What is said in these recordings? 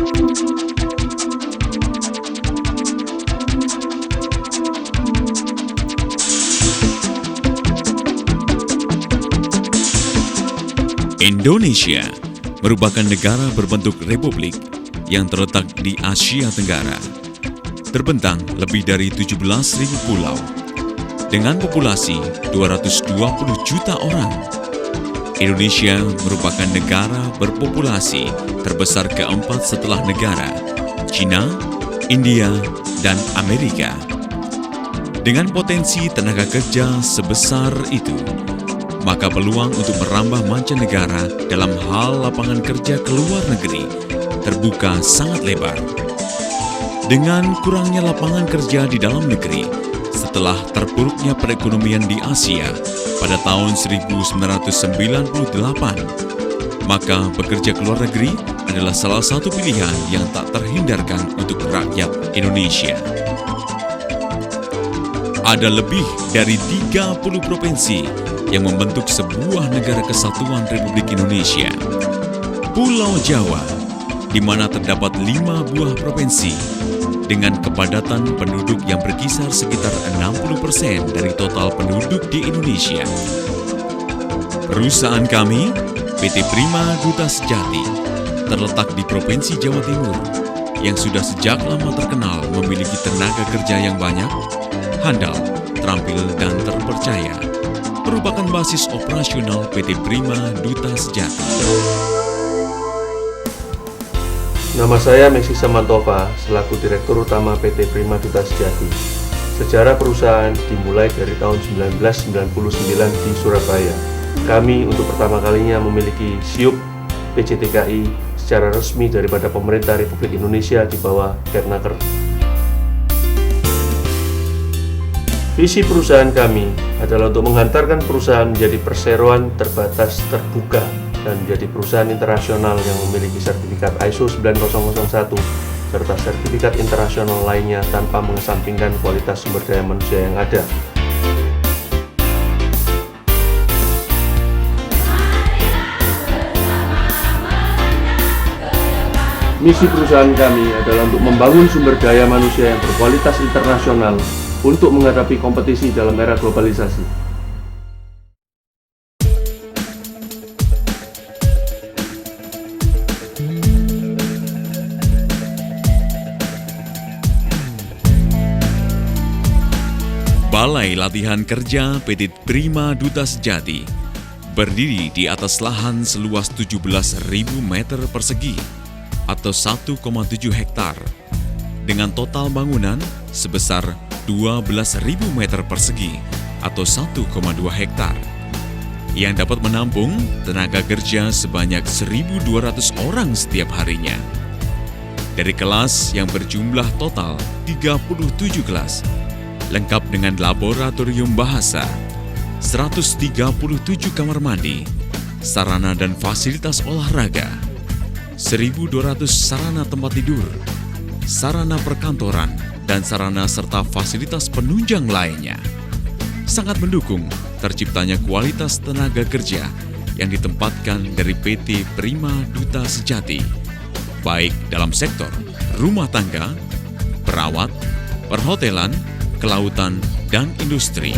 Indonesia merupakan negara berbentuk republik yang terletak di Asia Tenggara. Terbentang lebih dari 17.000 pulau dengan populasi 220 juta orang. Indonesia merupakan negara berpopulasi terbesar keempat setelah negara China, India, dan Amerika. Dengan potensi tenaga kerja sebesar itu, maka peluang untuk merambah mancanegara dalam hal lapangan kerja ke luar negeri terbuka sangat lebar. Dengan kurangnya lapangan kerja di dalam negeri setelah terpuruknya perekonomian di Asia pada tahun 1998, maka bekerja ke luar negeri adalah salah satu pilihan yang tak terhindarkan untuk rakyat Indonesia. Ada lebih dari 30 provinsi yang membentuk sebuah negara kesatuan Republik Indonesia. Pulau Jawa, di mana terdapat 5 buah provinsi dengan kepadatan penduduk yang berkisar sekitar 60% dari total penduduk di Indonesia. Perusahaan kami, PT Prima Duta Sejati, terletak di Provinsi Jawa Timur yang sudah sejak lama terkenal memiliki tenaga kerja yang banyak, handal, terampil, dan terpercaya. Merupakan basis operasional PT Prima Duta Sejati. Nama saya Meksi Samantova, selaku Direktur Utama PT Prima Duta Sejati. Sejarah perusahaan dimulai dari tahun 1999 di Surabaya. Kami untuk pertama kalinya memiliki SIUP PJTKI secara resmi daripada pemerintah Republik Indonesia di bawah Kepnaker. Visi perusahaan kami adalah untuk menghantarkan perusahaan menjadi perseroan terbatas terbuka dan menjadi perusahaan internasional yang memiliki sertifikat ISO 9001 serta sertifikat internasional lainnya tanpa mengesampingkan kualitas sumber daya manusia yang ada. Misi perusahaan kami adalah untuk membangun sumber daya manusia yang berkualitas internasional untuk menghadapi kompetisi dalam era globalisasi. Balai Latihan Kerja PT Prima Duta Sejati berdiri di atas lahan seluas 17.000 meter persegi atau 1,7 hektar dengan total bangunan sebesar 12.000 meter persegi atau 1,2 hektar yang dapat menampung tenaga kerja sebanyak 1.200 orang setiap harinya. Dari kelas yang berjumlah total 37 kelas, lengkap dengan laboratorium bahasa, 137 kamar mandi, sarana dan fasilitas olahraga, 1.200 sarana tempat tidur, sarana perkantoran, dan sarana serta fasilitas penunjang lainnya. Sangat mendukung terciptanya kualitas tenaga kerja yang ditempatkan dari PT Prima Duta Sejati, baik dalam sektor rumah tangga, perawat, perhotelan, kelautan, dan industri.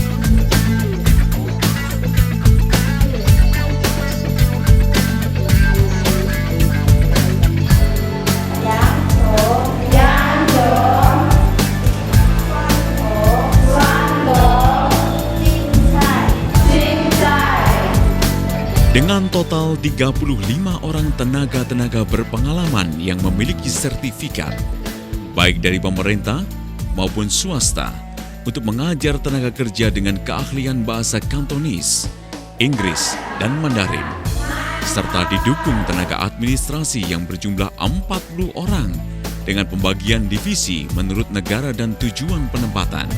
Dengan total 35 orang tenaga-tenaga berpengalaman yang memiliki sertifikat, baik dari pemerintah maupun swasta, untuk mengajar tenaga kerja dengan keahlian bahasa Kantonis, Inggris, dan Mandarin, serta didukung tenaga administrasi yang berjumlah 40 orang dengan pembagian divisi menurut negara dan tujuan penempatan.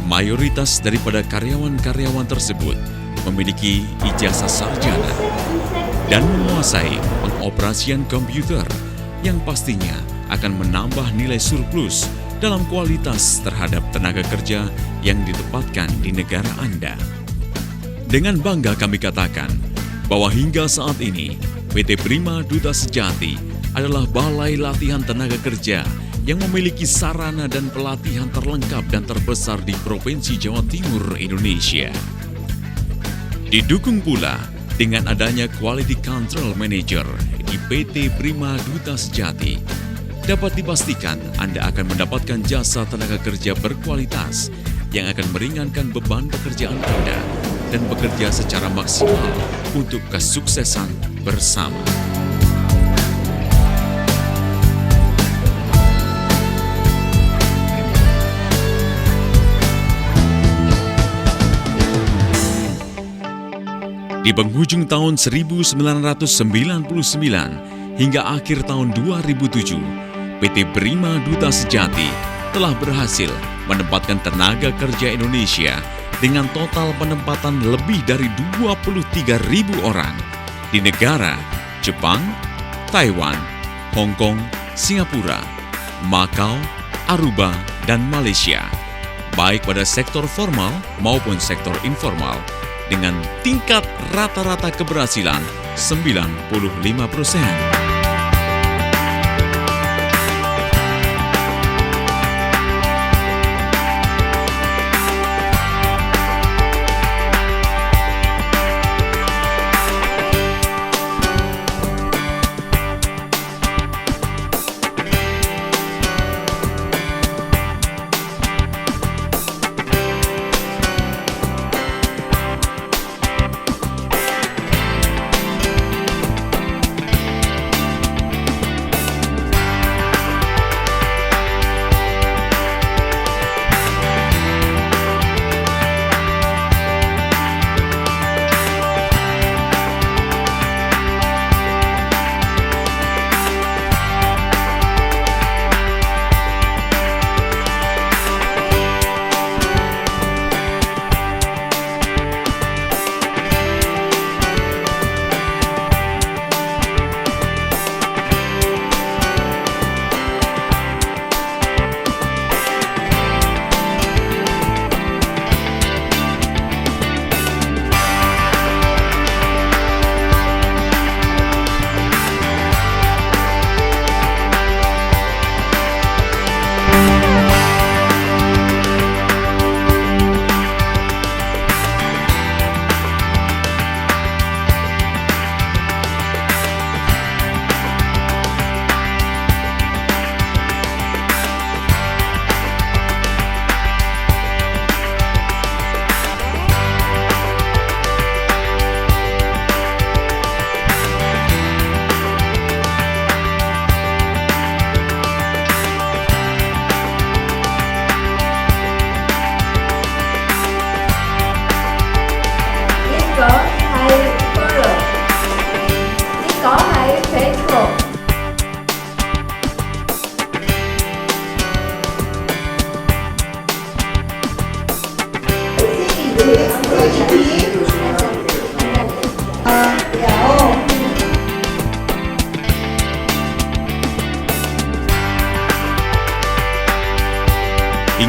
Mayoritas daripada karyawan-karyawan tersebut memiliki ijazah sarjana dan menguasai pengoperasian komputer yang pastinya akan menambah nilai surplus dalam kualitas terhadap tenaga kerja yang ditempatkan di negara Anda. Dengan bangga kami katakan bahwa hingga saat ini PT Prima Duta Sejati adalah Balai Latihan Tenaga Kerja yang memiliki sarana dan pelatihan terlengkap dan terbesar di Provinsi Jawa Timur, Indonesia. Didukung pula dengan adanya Quality Control Manager di PT Prima Duta Sejati, dapat dipastikan Anda akan mendapatkan jasa tenaga kerja berkualitas yang akan meringankan beban pekerjaan Anda dan bekerja secara maksimal untuk kesuksesan bersama. Di penghujung tahun 1999 hingga akhir tahun 2007, PT Prima Duta Sejati telah berhasil menempatkan tenaga kerja Indonesia dengan total penempatan lebih dari 23.000 orang di negara Jepang, Taiwan, Hong Kong, Singapura, Makau, Aruba, dan Malaysia, baik pada sektor formal maupun sektor informal, dengan tingkat rata-rata keberhasilan 95%.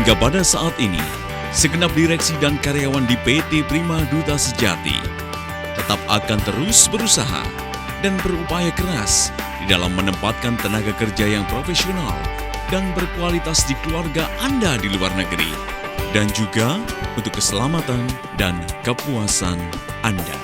Hingga pada saat ini, segenap direksi dan karyawan di PT Prima Duta Sejati tetap akan terus berusaha dan berupaya keras di dalam menempatkan tenaga kerja yang profesional dan berkualitas di keluarga Anda di luar negeri, dan juga untuk keselamatan dan kepuasan Anda.